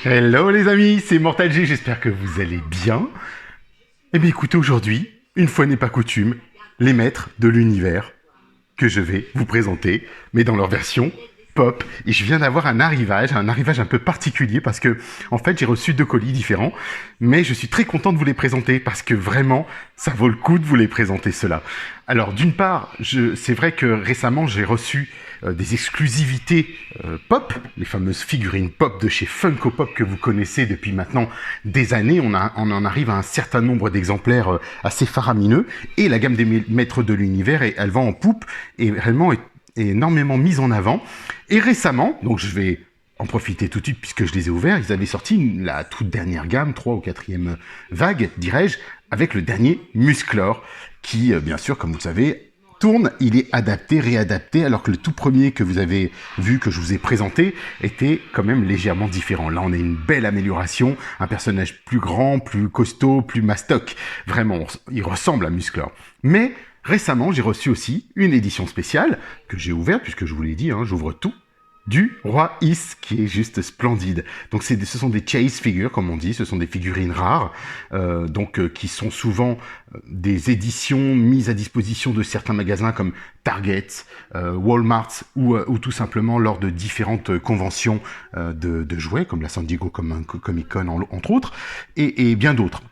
Hello les amis, c'est Mortal G, j'espère que vous allez bien. Eh bien écoutez, aujourd'hui, une fois n'est pas coutume, les maîtres de l'univers que je vais vous présenter, mais dans leur version pop. Et je viens d'avoir un arrivage un peu particulier parce que, en fait, j'ai reçu 2 colis différents, mais je suis très content de vous les présenter parce que vraiment, ça vaut le coup de vous les présenter cela. Alors, d'une part, c'est vrai que récemment, j'ai reçu des exclusivités pop, les fameuses figurines pop de chez Funko Pop que vous connaissez depuis maintenant des années. On en arrive à un certain nombre d'exemplaires assez faramineux. Et la gamme des maîtres de l'univers, elle va en poupe et réellement est énormément mise en avant. Et récemment, donc je vais en profiter tout de suite puisque je les ai ouverts, ils avaient sorti la toute dernière gamme, 3 ou 4e vague, dirais-je, avec le dernier Musclor, qui, bien sûr, comme vous le savez, tourne, il est adapté, réadapté, alors que le tout premier que vous avez vu, que je vous ai présenté, était quand même légèrement différent. Là, on a une belle amélioration, un personnage plus grand, plus costaud, plus mastoc. Vraiment, il ressemble à Musclor. Mais récemment, j'ai reçu aussi une édition spéciale que j'ai ouverte, puisque je vous l'ai dit, j'ouvre tout, du Roi Is, qui est juste splendide. Donc ce sont des chase figures, comme on dit, ce sont des figurines rares, qui sont souvent des éditions mises à disposition de certains magasins comme Target, Walmart, ou tout simplement lors de différentes conventions de jouets, comme la San Diego Comic Con entre autres, et bien d'autres.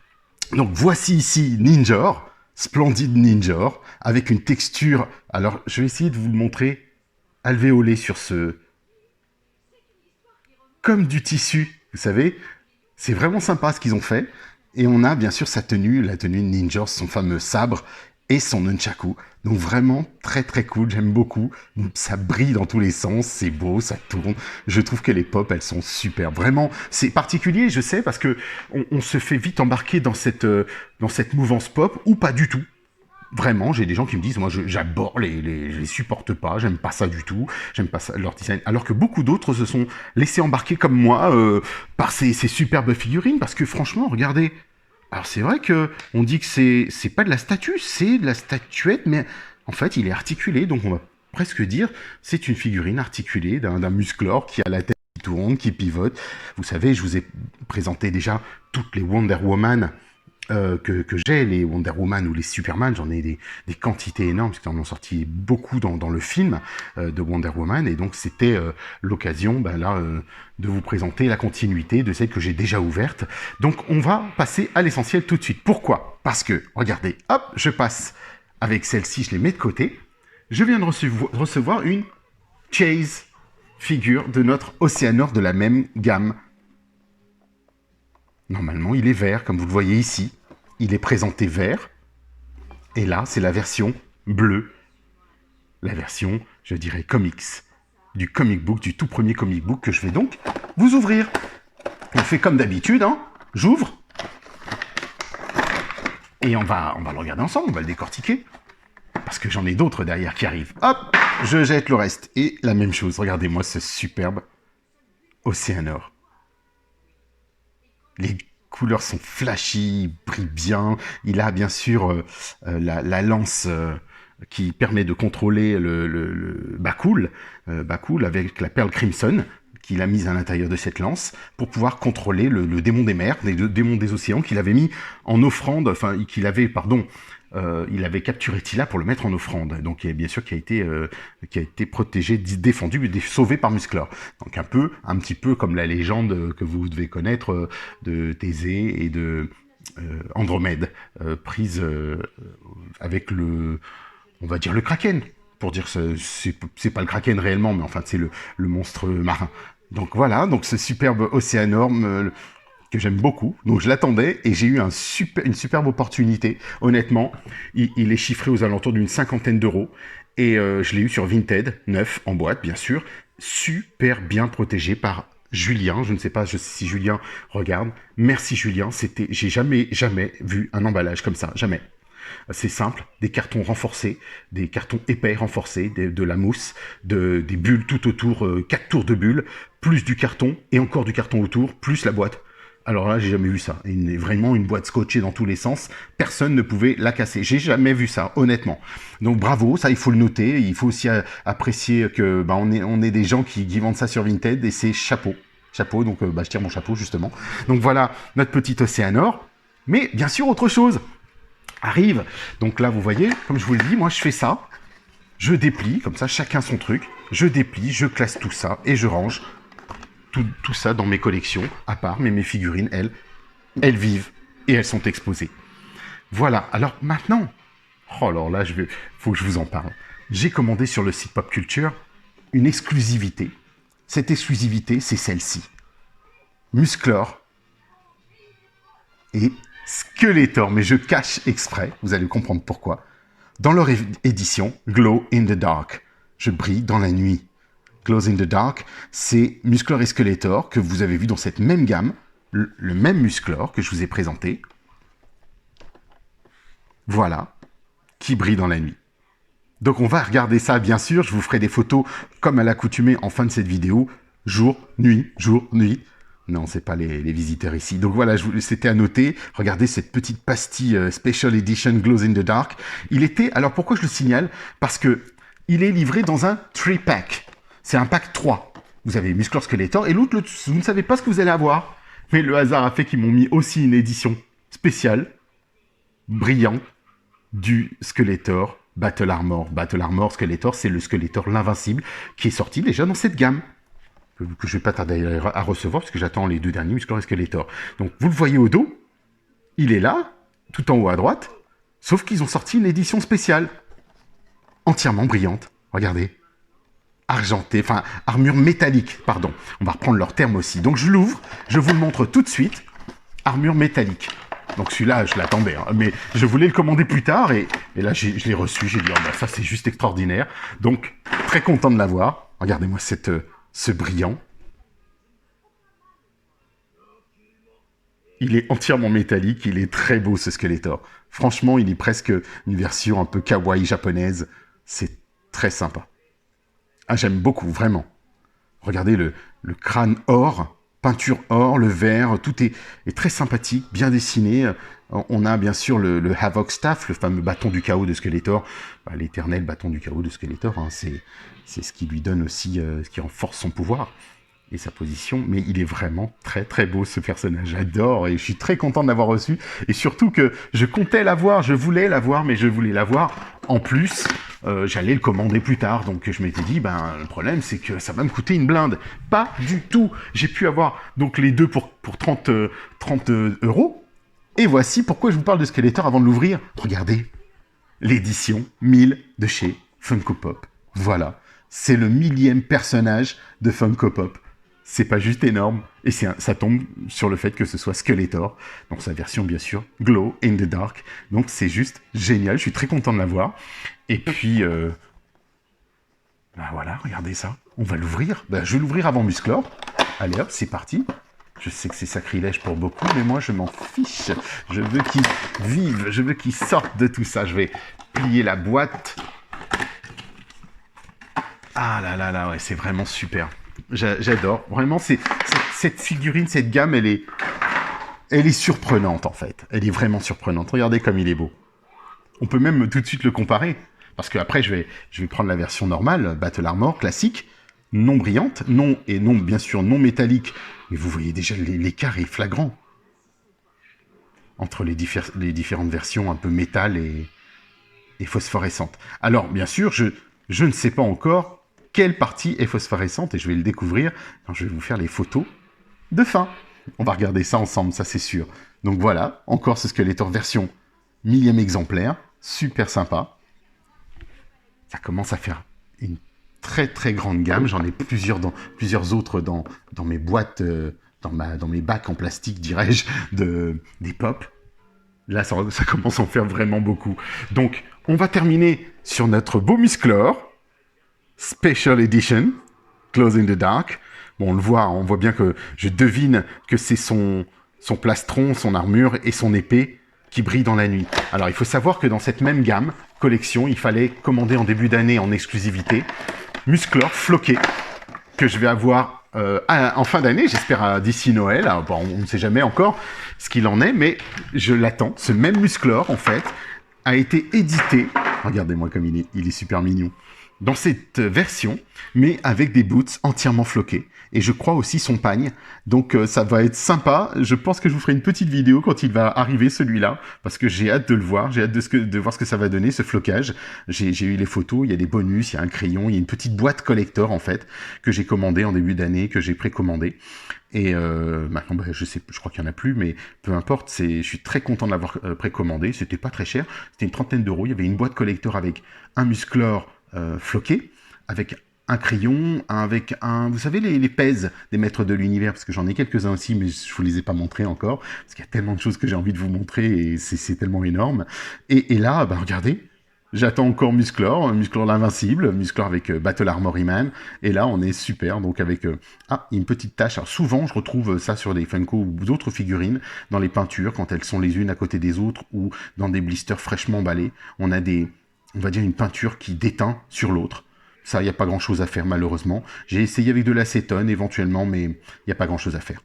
Donc voici ici Ninjor, splendide Ninjor, avec une texture, alors je vais essayer de vous le montrer, alvéolé sur comme du tissu, vous savez. C'est vraiment sympa ce qu'ils ont fait. Et on a bien sûr sa tenue, la tenue de Ninjor, son fameux sabre et son nunchaku. Donc vraiment très très cool, j'aime beaucoup. Ça brille dans tous les sens, c'est beau, ça tourne. Je trouve que les pop, elles sont super. Vraiment, c'est particulier, je sais, parce que on se fait vite embarquer dans cette mouvance pop, ou pas du tout. Vraiment, j'ai des gens qui me disent, moi, j'aborde je les supporte pas, j'aime pas ça du tout, j'aime pas ça, leur design. Alors que beaucoup d'autres se sont laissés embarquer comme moi par ces superbes figurines, parce que franchement, regardez. Alors c'est vrai que on dit que c'est pas de la statue, c'est de la statuette, mais en fait, il est articulé, donc on va presque dire c'est une figurine articulée d'un Musclor qui a la tête qui tourne, qui pivote. Vous savez, je vous ai présenté déjà toutes les Wonder Woman que j'ai, les Wonder Woman ou les Superman, j'en ai des quantités énormes, parce qu'ils en ont sorti beaucoup dans le film de Wonder Woman, et donc c'était l'occasion, de vous présenter la continuité de celle que j'ai déjà ouverte. Donc on va passer à l'essentiel tout de suite. Pourquoi? Parce que, regardez, hop, je passe avec celle-ci, je les mets de côté, je viens de recevoir une Chase figure de notre Oceanor de la même gamme. Normalement, il est vert, comme vous le voyez ici. Il est présenté vert. Et là, c'est la version bleue. La version, je dirais, comics. Du comic book, du tout premier comic book que je vais donc vous ouvrir. On fait comme d'habitude, J'ouvre. Et on va le regarder ensemble, on va le décortiquer. Parce que j'en ai d'autres derrière qui arrivent. Hop, je jette le reste. Et la même chose, regardez-moi ce superbe Oceanor. Les couleurs sont flashy, il brille bien. Il a bien sûr la lance qui permet de contrôler le Bakul, avec la perle Crimson qu'il a mise à l'intérieur de cette lance pour pouvoir contrôler le démon des mers, le démon des océans qu'il avait mis en offrande, il avait capturé Tila pour le mettre en offrande, donc bien sûr qui a été protégé, défendu, sauvé par Musclor. Donc un petit peu comme la légende que vous devez connaître de Thésée et de Andromède, prise avec on va dire le Kraken, pour dire que c'est pas le Kraken réellement, mais enfin c'est le monstre marin. Donc voilà, donc ce superbe Oceanor que j'aime beaucoup, donc je l'attendais et j'ai eu une superbe opportunité, honnêtement. Il est chiffré aux alentours d'une 50aine d'euros et je l'ai eu sur Vinted, neuf, en boîte bien sûr, super bien protégé par Julien. Je ne sais pas si Julien regarde. Merci Julien, j'ai jamais vu un emballage comme ça, jamais. C'est simple, des cartons renforcés, des cartons épais renforcés, de la mousse, des bulles tout autour, 4 tours de bulles, plus du carton, et encore du carton autour, plus la boîte. Alors là, j'ai jamais vu ça. Vraiment une boîte scotchée dans tous les sens. Personne ne pouvait la casser. J'ai jamais vu ça, honnêtement. Donc bravo, ça il faut le noter. Il faut aussi apprécier que on est des gens qui vendent ça sur Vinted et c'est chapeau. chapeau, donc je tire mon chapeau justement. Donc voilà notre petit Océanor. Mais bien sûr, autre chose arrive. Donc là, vous voyez, comme je vous le dis, moi je fais ça. Je déplie, comme ça, chacun son truc. Je déplie, je classe tout ça et je range tout ça dans mes collections, à part, mais mes figurines, elles vivent et elles sont exposées. Voilà, alors maintenant, oh alors là, faut que je vous en parle. J'ai commandé sur le site Pop Culture une exclusivité. Cette exclusivité, c'est celle-ci. Musclor et Skeletor, mais je cache exprès, vous allez comprendre pourquoi. Dans leur édition, Glow in the Dark. Je brille dans la nuit. Glow in the Dark, c'est Musclor et Skeletor que vous avez vu dans cette même gamme, le même Musclor que je vous ai présenté. Voilà, qui brille dans la nuit. Donc on va regarder ça, bien sûr. Je vous ferai des photos comme à l'accoutumée en fin de cette vidéo. Jour, nuit, jour, nuit. Non, c'est pas les visiteurs ici. Donc voilà, c'était à noter. Regardez cette petite pastille Special Edition Glow in the Dark. Il était... Alors pourquoi je le signale? Parce que il est livré dans un 3-pack. C'est un pack 3. Vous avez Musclor, Skeletor et l'autre, vous ne savez pas ce que vous allez avoir. Mais le hasard a fait qu'ils m'ont mis aussi une édition spéciale, brillante, du Skeletor Battle Armor. Battle Armor Skeletor, c'est le Skeletor l'invincible qui est sorti déjà dans cette gamme. Que je ne vais pas tarder à recevoir, parce que j'attends les deux derniers, Musclor et Skeletor. Donc, vous le voyez au dos, il est là, tout en haut à droite, sauf qu'ils ont sorti une édition spéciale, entièrement brillante, regardez, argentée, enfin, armure métallique, pardon, on va reprendre leur terme aussi. Donc, je l'ouvre, je vous le montre tout de suite, armure métallique. Donc, celui-là, je l'attendais, hein, mais je voulais le commander plus tard, et là, je l'ai reçu, j'ai dit, oh, bah, ça, c'est juste extraordinaire. Donc, très content de l'avoir. Regardez-moi ce brillant. Il est entièrement métallique, il est très beau ce Skeletor. Franchement, il est presque une version un peu kawaii japonaise. C'est très sympa. Ah, j'aime beaucoup, vraiment. Regardez le crâne or, peinture or, le vert, tout est très sympathique, bien dessiné. On a bien sûr le Havoc Staff, le fameux bâton du chaos de Skeletor. Bah, l'éternel bâton du chaos de Skeletor, hein, c'est ce qui lui donne aussi, ce qui renforce son pouvoir et sa position. Mais il est vraiment très très beau ce personnage, j'adore et je suis très content de l'avoir reçu. Et surtout que je comptais l'avoir, je voulais l'avoir, mais je voulais l'avoir en plus. J'allais le commander plus tard, donc je m'étais dit, ben le problème c'est que ça va me coûter une blinde. Pas du tout. J'ai pu avoir donc les deux pour 30 euros. Et voici pourquoi je vous parle de Skeletor avant de l'ouvrir. Regardez, l'édition 1000 de chez Funko Pop. Voilà, c'est le 1000e personnage de Funko Pop. C'est pas juste énorme, et ça tombe sur le fait que ce soit Skeletor, dans sa version bien sûr Glow in the Dark. Donc c'est juste génial, je suis très content de l'avoir. Et puis, ben voilà, regardez ça, on va l'ouvrir. Ben, je vais l'ouvrir avant Musclor. Allez hop, c'est parti. Je sais que c'est sacrilège pour beaucoup, mais moi je m'en fiche. Je veux qu'il vive, je veux qu'il sorte de tout ça. Je vais plier la boîte. Ah là là là, ouais, c'est vraiment super. J'adore. Vraiment, cette figurine, cette gamme, elle est surprenante en fait. Elle est vraiment surprenante. Regardez comme il est beau. On peut même tout de suite le comparer. Parce qu'après, je vais prendre la version normale, Battle Armor, classique, non brillante, non bien sûr non métallique. Mais vous voyez déjà l'écart est flagrant. Entre les différentes versions un peu métal et phosphorescente. Alors, bien sûr, je ne sais pas encore quelle partie est phosphorescente et je vais le découvrir quand je vais vous faire les photos de fin. On va regarder ça ensemble, ça c'est sûr. Donc voilà, encore ce Skeletor version 1000e exemplaire, super sympa. Ça commence à faire une très très grande gamme. J'en ai plusieurs autres dans mes boîtes, dans mes bacs en plastique, dirais-je, des pop. Là, ça commence à en faire vraiment beaucoup. Donc, on va terminer sur notre beau Musclor. Special Edition, Glow in the Dark. Bon, on voit bien que je devine que c'est son plastron, son armure et son épée qui brillent dans la nuit. Alors, il faut savoir que dans cette même gamme, collection, il fallait commander en début d'année en exclusivité Musclor floqué, que je vais avoir en fin d'année, j'espère d'ici Noël. Alors, bon, on ne sait jamais encore ce qu'il en est, mais je l'attends. Ce même Musclor, en fait, a été édité. Regardez-moi comme il est super mignon. dans cette version, mais avec des boots entièrement floqués. Et je crois aussi son pagne. Donc ça va être sympa. Je pense que je vous ferai une petite vidéo quand il va arriver celui-là, parce que j'ai hâte de le voir. J'ai hâte de voir ce que ça va donner, ce flocage. J'ai eu les photos, il y a des bonus, il y a un crayon, il y a une petite boîte collector en fait, que j'ai commandée en début d'année, que j'ai précommandée. Et maintenant, bah, je crois qu'il y en a plus, mais peu importe. Je suis très content de l'avoir précommandé. C'était pas très cher. C'était une trentaine d'euros. Il y avait une boîte collector avec un musclor floqué, avec un crayon, avec un... Vous savez, les pèses des maîtres de l'univers, parce que j'en ai quelques-uns aussi, mais je vous les ai pas montrés encore, parce qu'il y a tellement de choses que j'ai envie de vous montrer, et c'est tellement énorme. Et là, bah, regardez, j'attends encore Musclor l'invincible, Musclor avec Battle Armory Man, et là, on est super, donc avec... une petite tache. Alors souvent, je retrouve ça sur des Funko ou d'autres figurines, dans les peintures, quand elles sont les unes à côté des autres, ou dans des blisters fraîchement emballés. On a on va dire une peinture qui déteint sur l'autre. Ça, il n'y a pas grand-chose à faire, malheureusement. J'ai essayé avec de l'acétone, éventuellement, mais il n'y a pas grand-chose à faire.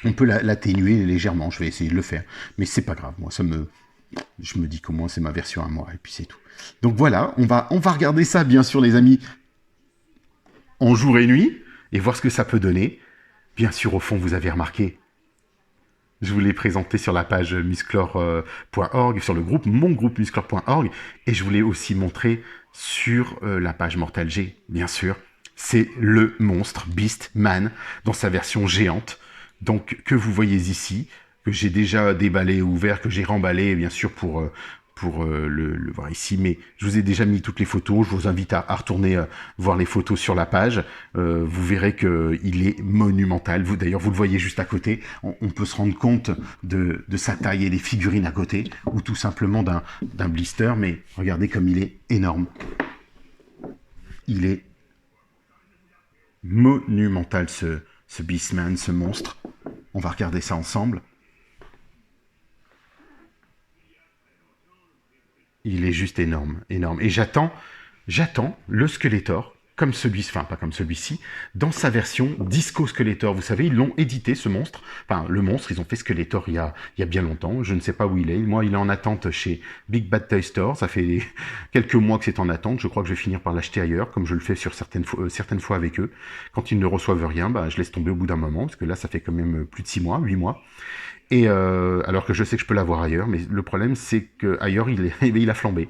On peut l'atténuer légèrement, je vais essayer de le faire. Mais c'est pas grave, moi, je me dis qu'au moins c'est ma version à moi, et puis c'est tout. Donc voilà, on va regarder ça, bien sûr, les amis, en jour et nuit, et voir ce que ça peut donner. Bien sûr, au fond, vous avez remarqué, je vous l'ai présenté sur la page musclor.org, sur le groupe, mon groupe musclor.org, et je vous l'ai aussi montré sur la page Mortal G, bien sûr. C'est le monstre Beastman dans sa version géante, donc que vous voyez ici, que j'ai déjà déballé, ouvert, que j'ai remballé, bien sûr, pour le voir ici, mais je vous ai déjà mis toutes les photos. Je vous invite à retourner voir les photos sur la page. Vous verrez qu'il est monumental. D'ailleurs, vous le voyez juste à côté. On peut se rendre compte de sa taille et des figurines à côté, ou tout simplement d'un blister, mais regardez comme il est énorme. Il est monumental, ce Beastman, ce monstre. On va regarder ça ensemble. Il est juste énorme, énorme. Et j'attends le Skeletor, comme celui-ci, enfin pas comme celui-ci, dans sa version Disco Skeletor. Vous savez, ils l'ont édité, ce monstre. Enfin, le monstre, ils ont fait Skeletor il y a bien longtemps. Je ne sais pas où il est. Moi, il est en attente chez Big Bad Toy Store. Ça fait quelques mois que c'est en attente. Je crois que je vais finir par l'acheter ailleurs, comme je le fais sur certaines fois avec eux. Quand ils ne reçoivent rien, bah, je laisse tomber au bout d'un moment, parce que là, ça fait quand même plus de 6 mois, 8 mois. Et alors que je sais que je peux l'avoir ailleurs, mais le problème c'est qu'ailleurs il a flambé.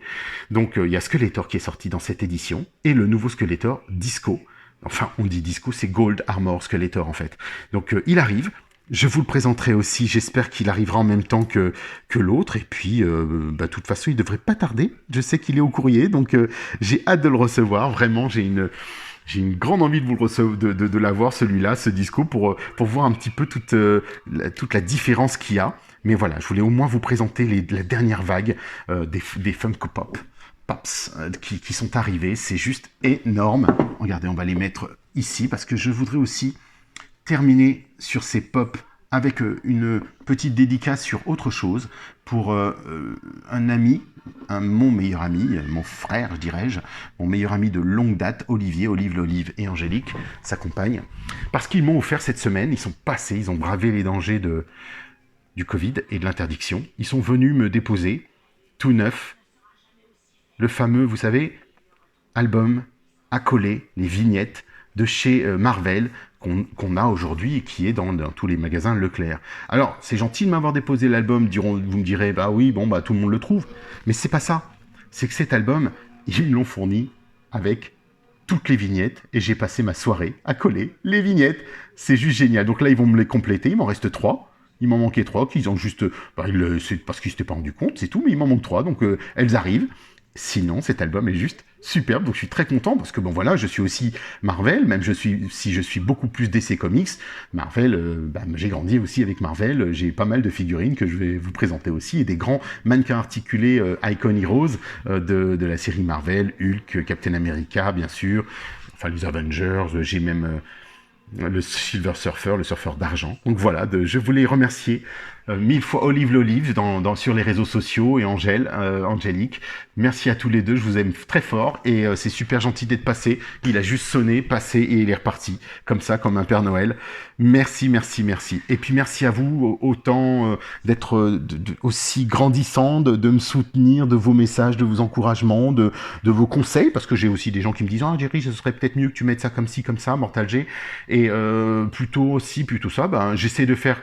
Donc il y a Skeletor qui est sorti dans cette édition, et le nouveau Skeletor Disco. Enfin, on dit Disco, c'est Gold Armor Skeletor en fait. Donc il arrive, je vous le présenterai aussi, j'espère qu'il arrivera en même temps que l'autre, et puis de toute façon il devrait pas tarder, je sais qu'il est au courrier, donc j'ai hâte de le recevoir, vraiment j'ai une grande envie de vous le de l'avoir, celui-là, ce disco, pour voir un petit peu toute la différence qu'il y a. Mais voilà, je voulais au moins vous présenter la dernière vague des Funko Pops qui sont arrivés. C'est juste énorme. Regardez, on va les mettre ici, parce que je voudrais aussi terminer sur ces pops avec une petite dédicace sur autre chose pour un ami, mon meilleur ami, mon frère, dirais-je, mon meilleur ami de longue date, Olivier, Olive et Angélique, sa compagne, parce qu'ils m'ont offert cette semaine, ils sont passés, ils ont bravé les dangers du Covid et de l'interdiction, ils sont venus me déposer, tout neuf, le fameux, vous savez, album à coller, les vignettes de chez Marvel, qu'on a aujourd'hui et qui est dans tous les magasins Leclerc. Alors, c'est gentil de m'avoir déposé l'album, vous me direz, bah oui, bon, bah tout le monde le trouve. Mais c'est pas ça. C'est que cet album, ils l'ont fourni avec toutes les vignettes et j'ai passé ma soirée à coller les vignettes. C'est juste génial. Donc là, ils vont me les compléter. Il m'en reste 3. Il m'en manquait 3, qu'ils ont juste... c'est parce qu'ils ne s'étaient pas rendu compte, c'est tout, mais il m'en manque 3, donc elles arrivent. Sinon, cet album est juste superbe, donc je suis très content, parce que bon voilà, je suis aussi Marvel, même si je suis beaucoup plus DC Comics, Marvel, j'ai grandi aussi avec Marvel, j'ai pas mal de figurines que je vais vous présenter aussi, et des grands mannequins articulés Icon Heroes de la série Marvel, Hulk, Captain America, bien sûr, enfin les Avengers, j'ai même... le Silver Surfer, le surfeur d'argent. Donc voilà, je voulais remercier mille fois Olive l'Olive sur les réseaux sociaux et Angélique. Merci à tous les deux, je vous aime très fort et c'est super gentil d'être passé. Il a juste sonné, passé et il est reparti. Comme ça, comme un Père Noël. Merci, merci, merci. Et puis merci à vous autant d'être aussi grandissant, de me soutenir, de vos messages, de vos encouragements, de vos conseils, parce que j'ai aussi des gens qui me disent « Ah Jerry, ce serait peut-être mieux que tu mettes ça comme ci, comme ça, Mortal G. » Et plutôt ça, ben, j'essaie de faire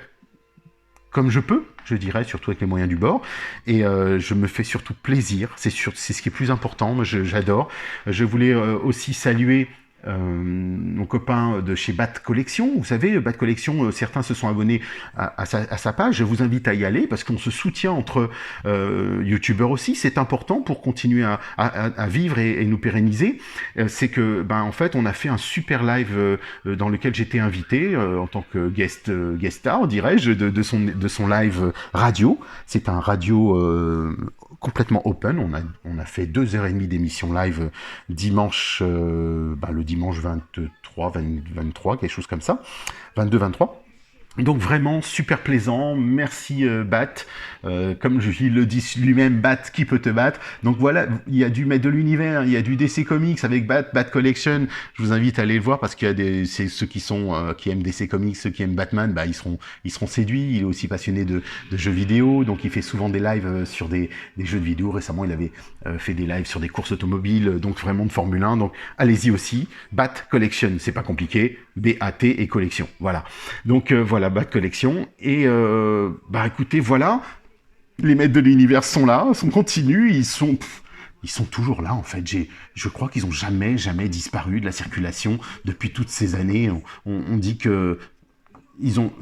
comme je peux, je dirais, surtout avec les moyens du bord, et je me fais surtout plaisir, c'est ce qui est plus important, moi j'adore. Je voulais aussi saluer mon copain de chez Bat Collection. Vous savez, Bat Collection, certains se sont abonnés à sa page. Je vous invite à y aller parce qu'on se soutient entre youtubeurs aussi. C'est important pour continuer à vivre et nous pérenniser. C'est que, ben, en fait, on a fait un super live dans lequel j'étais invité en tant que guest star, dirais-je, de son live radio. C'est un radio complètement open. On a fait 2h30 d'émission live dimanche, le dimanche 23, quelque chose comme ça, 22-23. Donc vraiment super plaisant, merci Bat, comme il le dit lui-même, Bat qui peut te battre. Donc voilà, il y a du Maître de l'Univers, il y a du DC Comics avec Bat Collection. Je vous invite à aller le voir parce qu'il y a c'est ceux qui aiment DC Comics, ceux qui aiment Batman, bah ils seront séduits. Il est aussi passionné de jeux vidéo, donc il fait souvent des lives sur des jeux de vidéo. Récemment, il avait fait des lives sur des courses automobiles, donc vraiment de Formule 1. Donc allez-y aussi, Bat Collection, c'est pas compliqué, BAT et collection. Voilà. Donc voilà. Bat Collection et écoutez, voilà, les maîtres de l'univers sont là, continuent, ils sont toujours là en fait. Je crois qu'ils ont jamais disparu de la circulation depuis toutes ces années. On dit que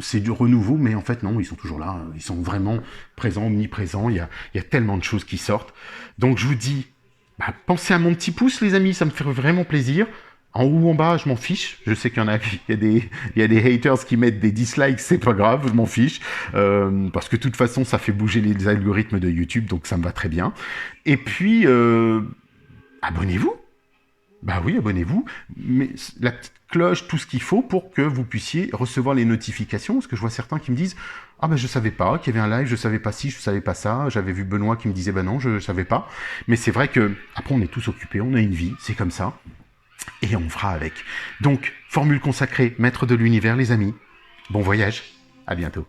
c'est du renouveau, mais en fait non, ils sont toujours là, ils sont vraiment présents, omniprésents. Il y a tellement de choses qui sortent. Donc je vous dis, pensez à mon petit pouce les amis, ça me fait vraiment plaisir. En haut ou en bas, je m'en fiche. Je sais qu'il y a des haters qui mettent des dislikes, c'est pas grave, je m'en fiche. Parce que de toute façon, ça fait bouger les algorithmes de YouTube, donc ça me va très bien. Et puis, abonnez-vous. Bah oui, abonnez-vous. Mais la petite cloche, tout ce qu'il faut pour que vous puissiez recevoir les notifications. Parce que je vois certains qui me disent « Ah ben je savais pas qu'il y avait un live, je savais pas ci, je savais pas ça. » J'avais vu Benoît qui me disait « Ben non, je savais pas. » Mais c'est vrai que après on est tous occupés, on a une vie, c'est comme ça. Et on fera avec. Donc, formule consacrée, maître de l'univers, les amis. Bon voyage, à bientôt.